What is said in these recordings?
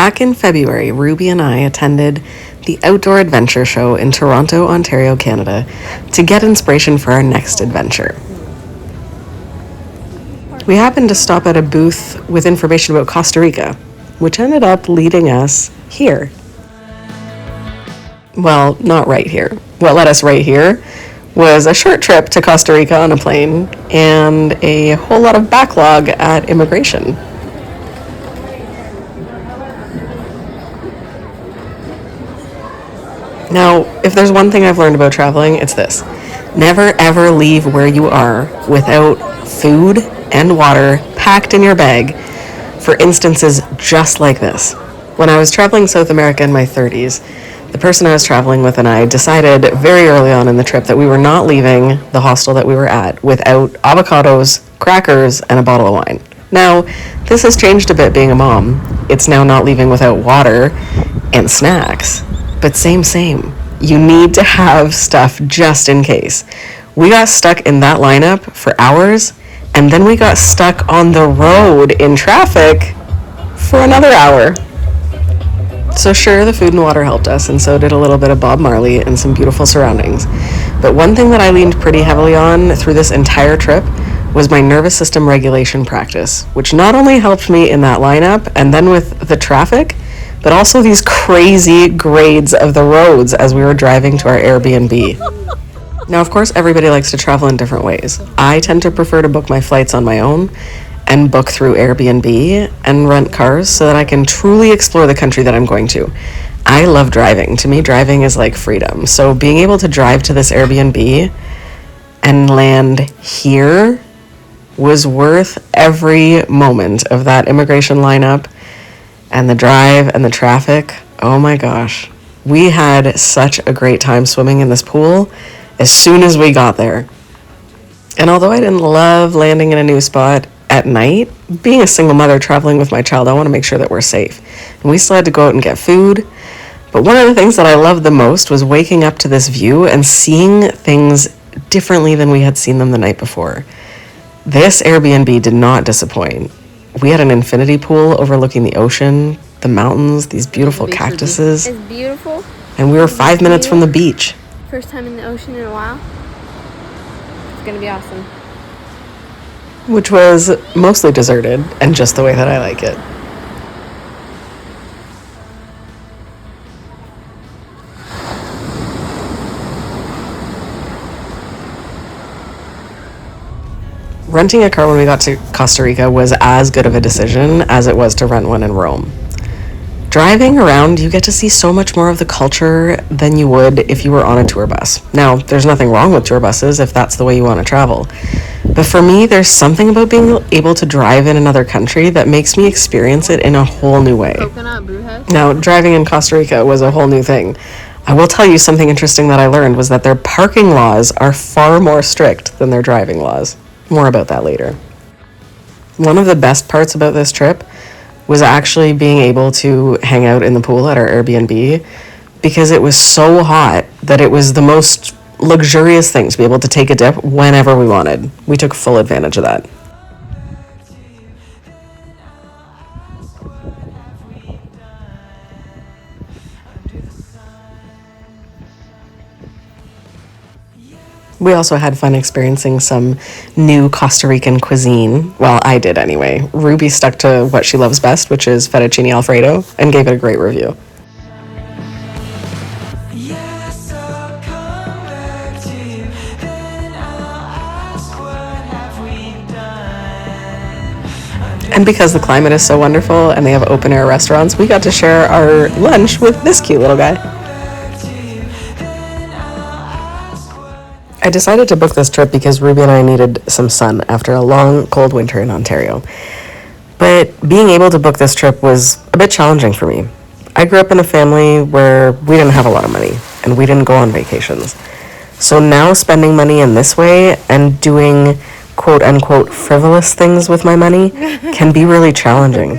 Back in February, Ruby and I attended the Outdoor Adventure Show in Toronto, Ontario, Canada, to get inspiration for our next adventure. We happened to stop at a booth with information about Costa Rica, which ended up leading us here. Well, not right here. What led us right here was a short trip to Costa Rica on a plane and a whole lot of backlog at immigration. Now, if there's one thing I've learned about traveling, it's this. Never ever leave where you are without food and water packed in your bag for instances just like this. When I was traveling South America in my 30s, the person I was traveling with and I decided very early on in the trip that we were not leaving the hostel that we were at without avocados, crackers, and a bottle of wine. Now, this has changed a bit being a mom. It's now not leaving without water and snacks. But same. You need to have stuff just in case. We got stuck in that lineup for hours, and then we got stuck on the road in traffic for another hour. So sure, the food and water helped us, and so did a little bit of Bob Marley and some beautiful surroundings. But one thing that I leaned pretty heavily on through this entire trip was my nervous system regulation practice, which not only helped me in that lineup and then with the traffic, but also these crazy grades of the roads as we were driving to our Airbnb. Now, of course, everybody likes to travel in different ways. I tend to prefer to book my flights on my own and book through Airbnb and rent cars so that I can truly explore the country that I'm going to. I love driving. To me, driving is like freedom. So being able to drive to this Airbnb and land here was worth every moment of that immigration lineup and the drive and the traffic. Oh my gosh. We had such a great time swimming in this pool as soon as we got there. And although I didn't love landing in a new spot at night, being a single mother traveling with my child, I want to make sure that we're safe. And we still had to go out and get food. But one of the things that I loved the most was waking up to this view and seeing things differently than we had seen them the night before. This Airbnb did not disappoint. We had an infinity pool overlooking the ocean, the mountains, these beautiful cactuses. It's beautiful. And we were 5 minutes from the beach. First time in the ocean in a while. It's gonna be awesome. Which was mostly deserted and just the way that I like it. Renting a car when we got to Costa Rica was as good of a decision as it was to rent one in Rome. Driving around, you get to see so much more of the culture than you would if you were on a tour bus. Now, there's nothing wrong with tour buses if that's the way you want to travel. But for me, there's something about being able to drive in another country that makes me experience it in a whole new way. Coconut brewhead? Now, driving in Costa Rica was a whole new thing. I will tell you something interesting that I learned was that their parking laws are far more strict than their driving laws. More about that later. One of the best parts about this trip was actually being able to hang out in the pool at our Airbnb because it was so hot that it was the most luxurious thing to be able to take a dip whenever we wanted. We took full advantage of that. We also had fun experiencing some new Costa Rican cuisine. Well, I did anyway. Ruby stuck to what she loves best, which is fettuccine alfredo, and gave it a great review. And because the climate is so wonderful and they have open air restaurants, we got to share our lunch with this cute little guy. I decided to book this trip because Ruby and I needed some sun after a long, cold winter in Ontario. But being able to book this trip was a bit challenging for me. I grew up in a family where we didn't have a lot of money, and we didn't go on vacations. So now spending money in this way and doing quote-unquote frivolous things with my money can be really challenging.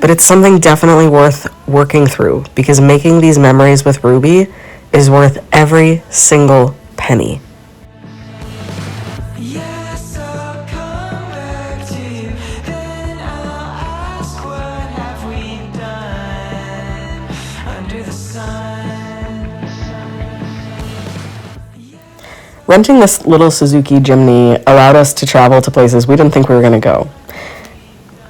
But it's something definitely worth working through because making these memories with Ruby is worth every single penny. Renting this little Suzuki Jimny allowed us to travel to places we didn't think we were going to go.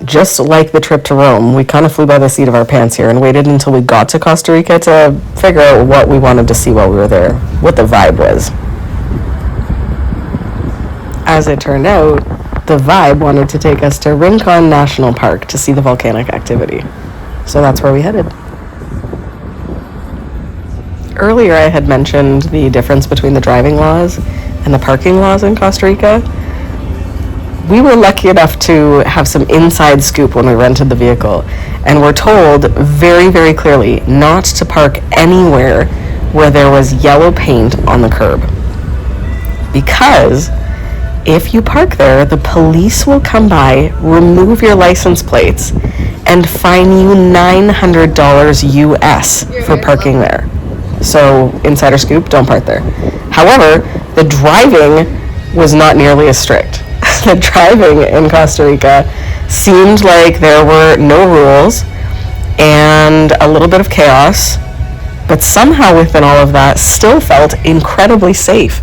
Just like the trip to Rome, we kind of flew by the seat of our pants here and waited until we got to Costa Rica to figure out what we wanted to see while we were there, what the vibe was. As it turned out, the vibe wanted to take us to Rica National Park to see the volcanic activity. So that's where we headed. Earlier I had mentioned the difference between the driving laws and the parking laws in Costa Rica. We were lucky enough to have some inside scoop when we rented the vehicle, and were told very, very clearly not to park anywhere where there was yellow paint on the curb. Because if you park there, the police will come by, remove your license plates, and fine you $900 US for parking there. So, insider scoop, don't park there. However, the driving was not nearly as strict. The driving in Costa Rica seemed like there were no rules and a little bit of chaos, but somehow within all of that still felt incredibly safe.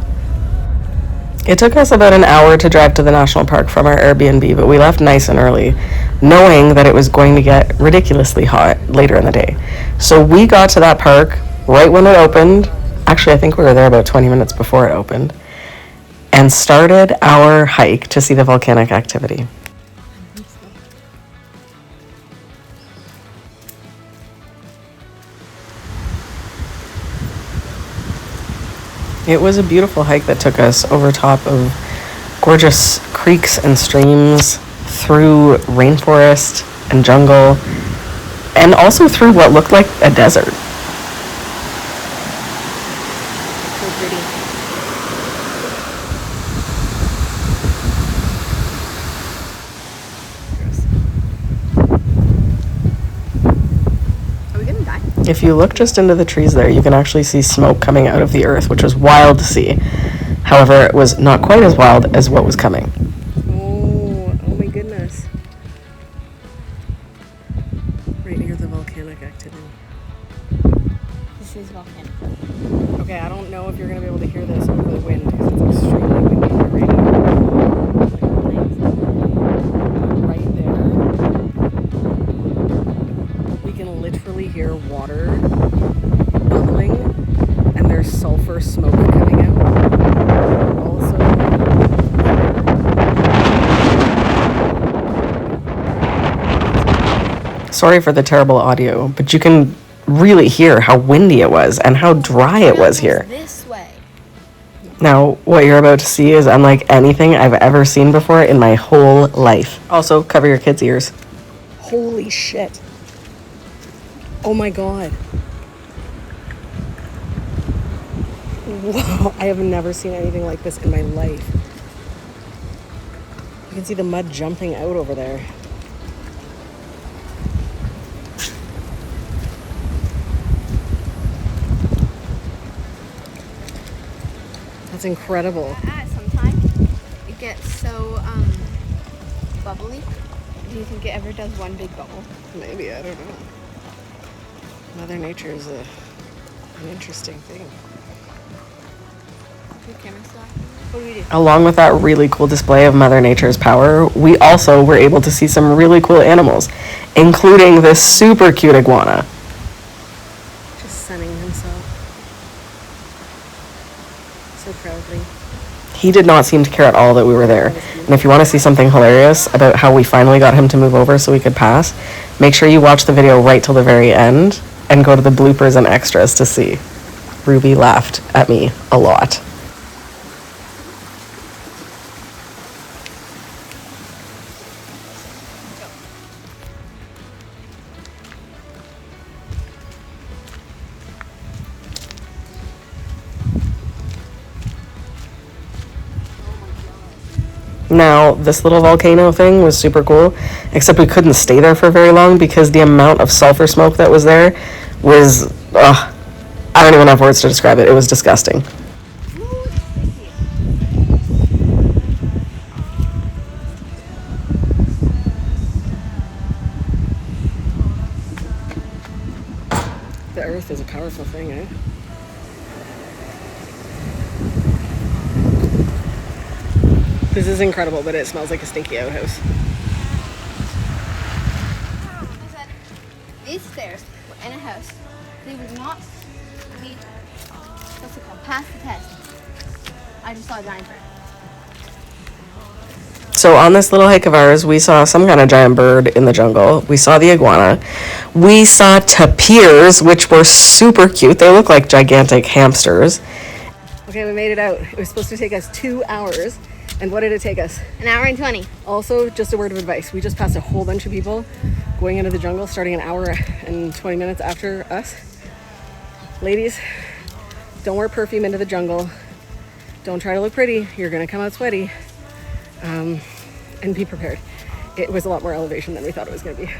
It took us about an hour to drive to the national park from our Airbnb, but we left nice and early, knowing that it was going to get ridiculously hot later in the day. So we got to that park right when it opened. Actually, I think we were there about 20 minutes before it opened, and started our hike to see the volcanic activity. It was a beautiful hike that took us over top of gorgeous creeks and streams, through rainforest and jungle, and also through what looked like a desert. So pretty. Are we gonna die? If you look just into the trees there, you can actually see smoke coming out of the earth, which was wild to see. However, it was not quite as wild as what was coming. Oh my goodness. Right near the volcanic activity. This is volcanic. Okay, I don't know if you're going to be able to hear this over the wind because it's extremely windy here right now. Right there, we can literally hear water bubbling and there's sulfur smoke coming out. Also, sorry for the terrible audio, but you can really hear how windy it was and how dry it was here. This way. Now, what you're about to see is unlike anything I've ever seen before in my whole life. Also, cover your kids' ears. Holy shit. Oh my god. Wow, I have never seen anything like this in my life. You can see the mud jumping out over there. That's incredible. Sometimes it gets so bubbly. Do you think it ever does one big bubble? Maybe, I don't know. Mother Nature is an interesting thing. What do we do? Along with that really cool display of Mother Nature's power, we also were able to see some really cool animals, including this super cute iguana. Just sunning himself. So proudly. He did not seem to care at all that we were there. And if you want to see something hilarious about how we finally got him to move over so we could pass, make sure you watch the video right till the very end and go to the bloopers and extras to see. Ruby laughed at me a lot. Now, this little volcano thing was super cool, except we couldn't stay there for very long because the amount of sulfur smoke that was there was, I don't even have words to describe it. It was disgusting. The earth is a powerful thing, eh? This is incredible, but it smells like a stinky outhouse. I said, these stairs were in a house. They would not be, what's it called, pass the test. I just saw a giant bird. So on this little hike of ours, we saw some kind of giant bird in the jungle. We saw the iguana. We saw tapirs, which were super cute. They look like gigantic hamsters. Okay, we made it out. It was supposed to take us 2 hours. And what did it take us? An hour and 20. Also, just a word of advice. We just passed a whole bunch of people going into the jungle starting an hour and 20 minutes after us. Ladies, don't wear perfume into the jungle. Don't try to look pretty. You're going to come out sweaty. And be prepared. It was a lot more elevation than we thought it was going to be.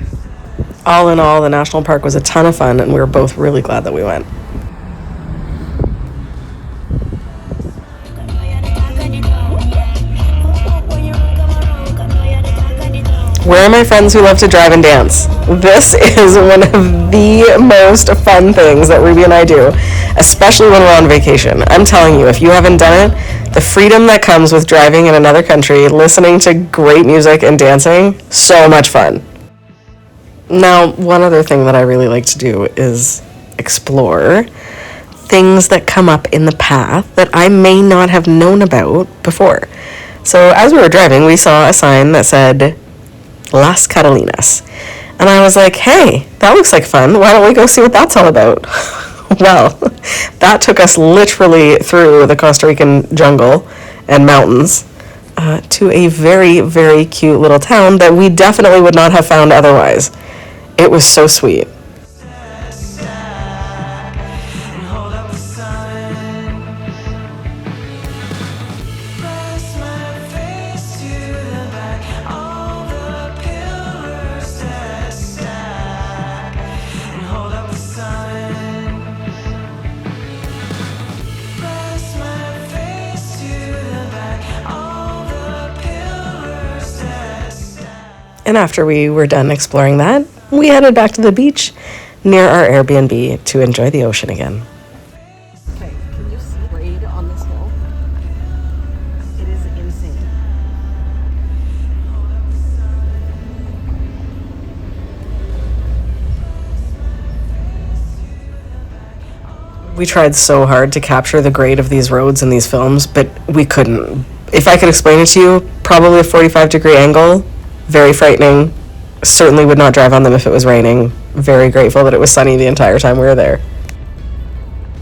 All in all, the national park was a ton of fun, and we were both really glad that we went. Where are my friends who love to drive and dance? This is one of the most fun things that Ruby and I do, especially when we're on vacation. I'm telling you, if you haven't done it, the freedom that comes with driving in another country, listening to great music and dancing, so much fun. Now, one other thing that I really like to do is explore things that come up in the path that I may not have known about before. So as we were driving, we saw a sign that said Las Catalinas. And I was like, hey, that looks like fun. Why don't we go see what that's all about? Well, that took us literally through the Costa Rican jungle and mountains to a very, very cute little town that we definitely would not have found otherwise. It was so sweet. And after we were done exploring that, we headed back to the beach near our Airbnb to enjoy the ocean again. Okay, can you see grade on this hill? It is insane. We tried so hard to capture the grade of these roads in these films, but we couldn't. If I could explain it to you, probably a 45-degree angle. Very frightening. Certainly would not drive on them if it was raining. Very grateful that it was sunny the entire time we were there.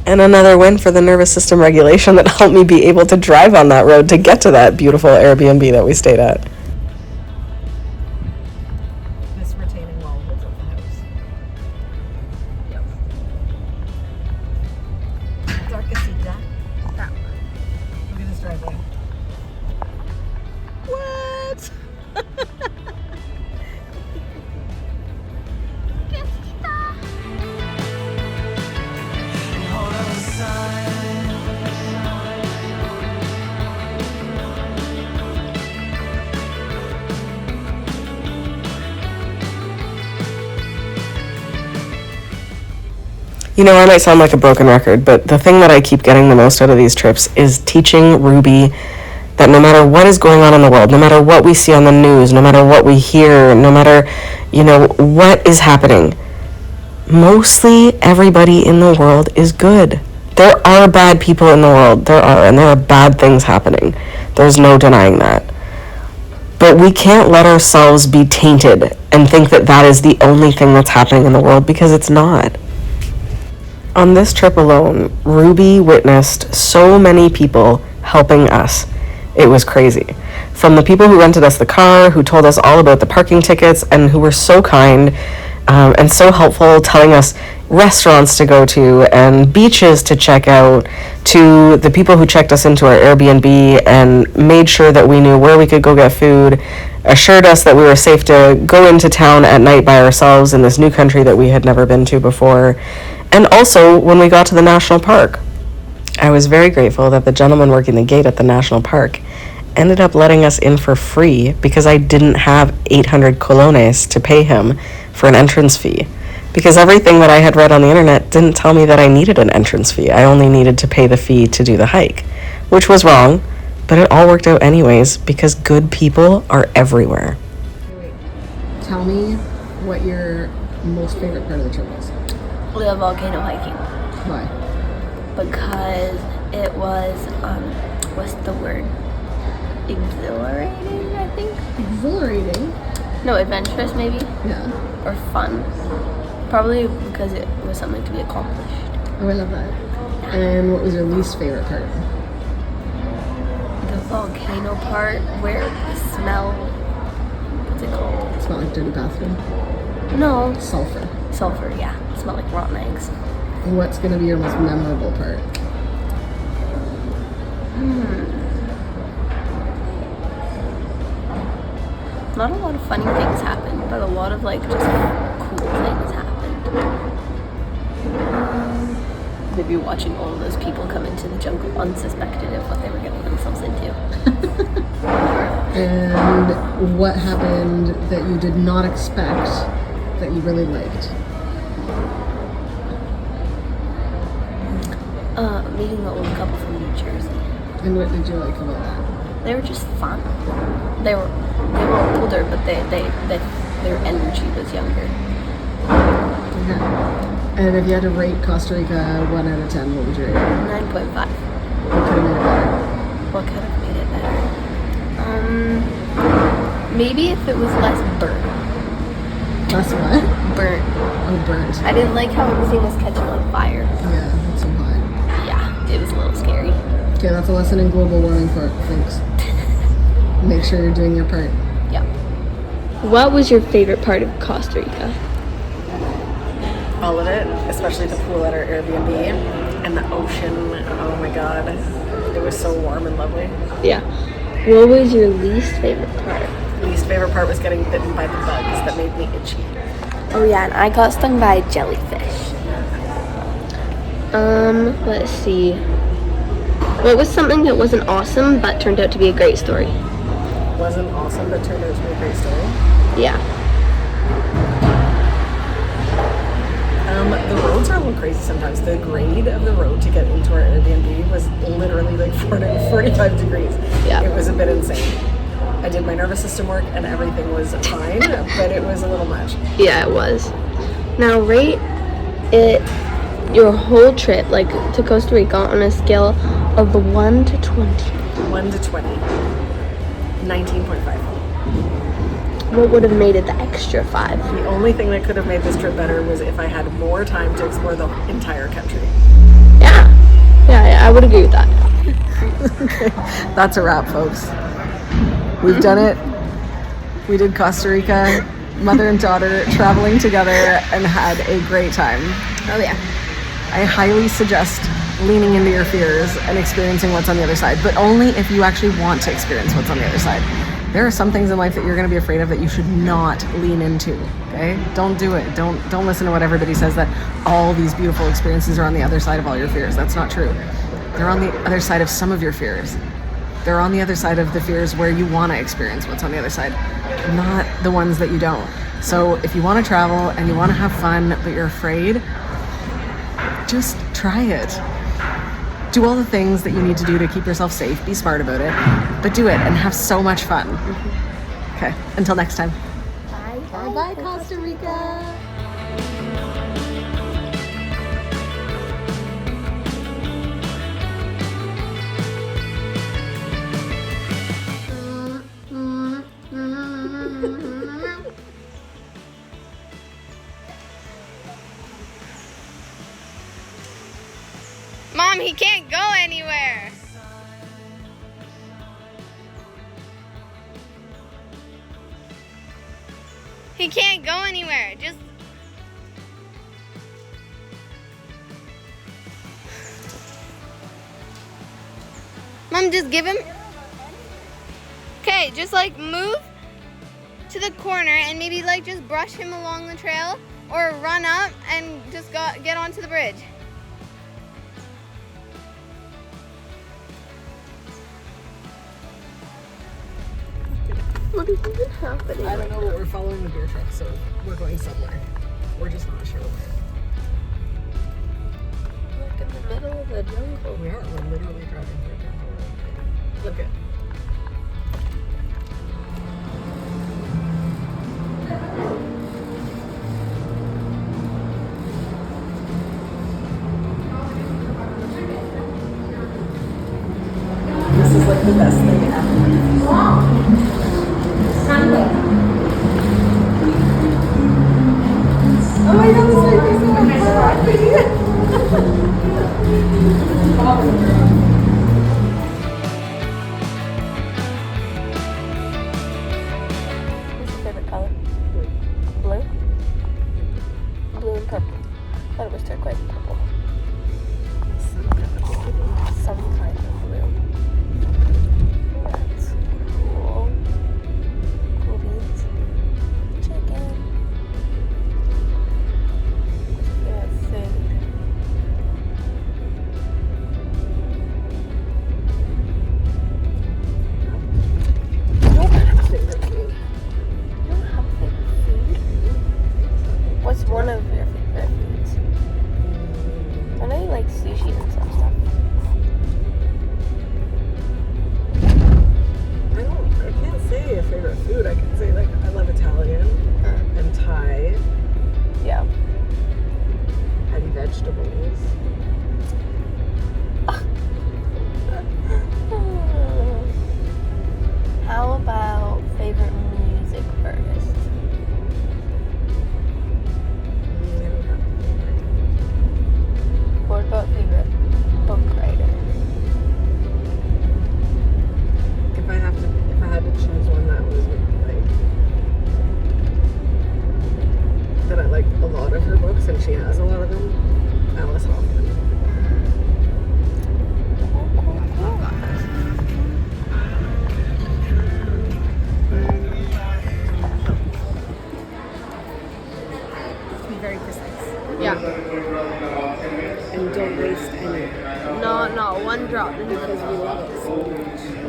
And another win for the nervous system regulation that helped me be able to drive on that road to get to that beautiful Airbnb that we stayed at. This retaining wall holds up the house. Yep. Darkasita. That one. Look at this driveway. What? You know, I might sound like a broken record, but the thing that I keep getting the most out of these trips is teaching Ruby that no matter what is going on in the world, no matter what we see on the news, no matter what we hear, no matter, what is happening, mostly everybody in the world is good. There are bad people in the world. There are bad things happening. There's no denying that. But we can't let ourselves be tainted and think that that is the only thing that's happening in the world, because it's not. On this trip alone, Ruby witnessed so many people helping us. It was crazy. From the people who rented us the car, who told us all about the parking tickets, and who were so kind and so helpful, telling us restaurants to go to and beaches to check out, to the people who checked us into our Airbnb and made sure that we knew where we could go get food, assured us that we were safe to go into town at night by ourselves in this new country that we had never been to before. And also, when we got to the national park, I was very grateful that the gentleman working the gate at the national park ended up letting us in for free because I didn't have 800 colones to pay him for an entrance fee. Because everything that I had read on the internet didn't tell me that I needed an entrance fee. I only needed to pay the fee to do the hike, which was wrong but it all worked out anyways because good people are everywhere. Wait. Tell me what your most favorite part of the trip was. The volcano hiking. Why? Because it was, what's the word? Exhilarating, I think? Exhilarating. No, adventurous maybe? Yeah. Or fun. Probably because it was something to be accomplished. Oh, I love that. And what was your least favorite part? The volcano part where the smell, what's it called? It smelled like dirty bathroom. No. Sulfur. Sulfur, yeah. It smelled like rotten eggs. And what's going to be your most memorable part? Not a lot of funny things happened, but a lot of like just cool things happened. Maybe watching all of those people come into the jungle unsuspected of what they were getting themselves into. And what happened that you did not expect that you really liked? Meeting the old couple from New Jersey. And what did you like about that? They were just fun. They were older, but their energy was younger. Okay. And if you had to rate Costa Rica 1 out of 10, what would you rate it? 9.5. What could have made it better? What could have made it better? Maybe if it was less burnt. Less what? Burnt. Oh, burnt. I didn't like how everything was catching on fire. Yeah, that's so hot. Yeah, it was a little scary. Okay, that's a lesson in global warming for folks. Make sure you're doing your part. Yeah. What was your favorite part of Costa Rica? All of it, especially the pool at our Airbnb and the ocean. Oh my god, it was so warm and lovely. Yeah. What was your least favorite part? Least favorite part was getting bitten by the bugs that made me itchy. Oh yeah, and I got stung by a jellyfish. Let's see. What was something that wasn't awesome but turned out to be a great story? Wasn't awesome, but turned out to be a great story. Yeah. The roads are a little crazy sometimes. The grade of the road to get into our Airbnb was literally like 45 degrees. Yeah. It was a bit insane. I did my nervous system work and everything was fine, but it was a little much. Yeah, it was. Now rate it, your whole trip, like to Costa Rica, on a scale of 1 to 20. 1 to 20. 19.5. What would have made it the extra 5? The only thing that could have made this trip better was if I had more time to explore the entire country. Yeah. Yeah, I would agree with that. That's a wrap, folks. We've done it. We did Costa Rica, mother and daughter traveling together and had a great time. Oh yeah. I highly suggest leaning into your fears and experiencing what's on the other side, but only if you actually want to experience what's on the other side. There are some things in life that you're going to be afraid of that you should not lean into, okay? Don't do it. Don't listen to what everybody says that all these beautiful experiences are on the other side of all your fears. That's not true. They're on the other side of some of your fears. They're on the other side of the fears where you want to experience what's on the other side, not the ones that you don't. So if you want to travel and you want to have fun, but you're afraid, just try it. Do all the things that you need to do to keep yourself safe. Be smart about it, but do it and have so much fun. Okay, until next time. Bye-bye, Costa Rica. Mom, he can't go anywhere. He can't go anywhere. Just Mom, just give him. Okay, just like move to the corner and maybe like just brush him along the trail or run up and just get onto the bridge. What is even happening? I don't know, but we're following the beer truck, so we're going somewhere. We're just not sure where. Like in the middle of the jungle. We are. We're literally driving through a jungle. Look at.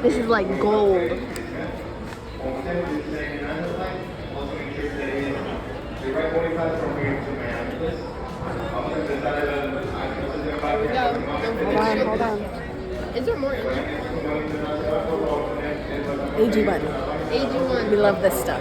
This is like gold. Hold on. Is there more in there? AG1. AG1. We love this stuff.